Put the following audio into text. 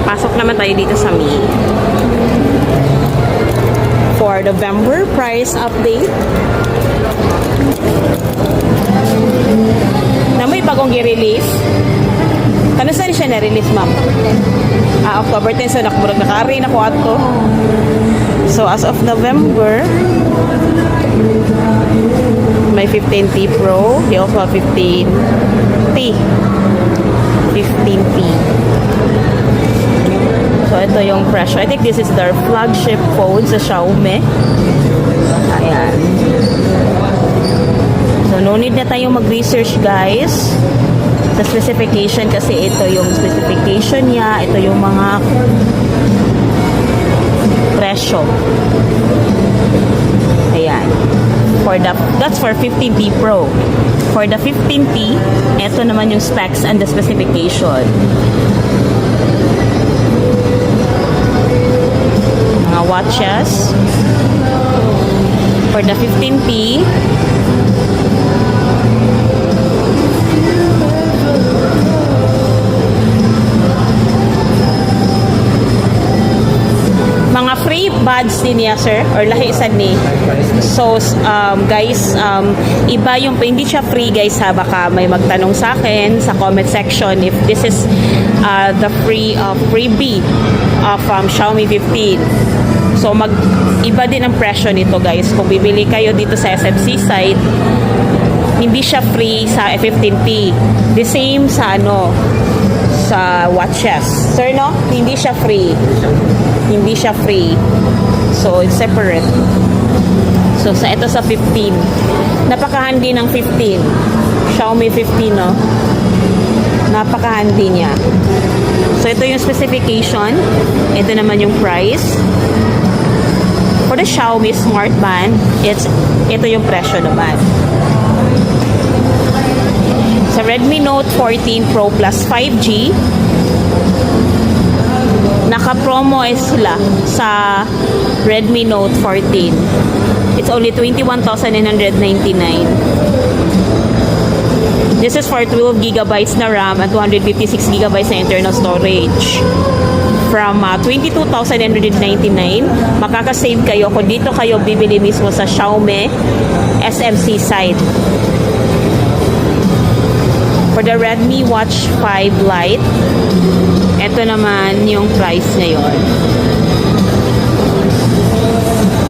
Pasok naman tayo dito sa Mi. For November price update. Na may bagong i-release. Kano saan siya na-release, ma'am? October 10. So, nakari na ko ato. So, as of November, may 15T Pro. They also have 15T. 15T. So, ito yung presyo. I think this is their flagship phone sa Xiaomi. Ayan. So, no need na tayong mag-research, guys. Sa specification kasi ito yung specification niya. Ito yung mga presyo. Ayan. That's for 15T Pro. For the 15T, ito naman yung specs and the specification. Mga watches. For the 15T, mga free buds din niya, sir, or lahi sad ni. So guys, iba yung hindi siya free, guys, ha. Baka may magtanong sa akin sa comment section if this is the freebie from Xiaomi 15. So iba din ang presyo nito, guys. Kung bibili kayo dito sa SMC side, hindi siya free sa 15T. The same sa sa watches. Sir, no? Hindi siya free. Hindi siya free. So, it's separate. So, ito sa 15. Napaka-handy ng 15. Xiaomi 15, no? Napaka-handy niya. So, ito yung specification. Ito naman yung price. For the Xiaomi Smart Band, ito yung presyo naman. Sa Redmi Note 14 Pro Plus 5G, naka-promo sila sa Redmi Note 14. It's only 21,999. This is for 12 GB na RAM and 256 GB na internal storage. From 22,999, makaka-save kayo kung dito kayo bibili mismo sa Xiaomi SMC side. For the Redmi Watch 5 Lite, ito naman yung price ngayon.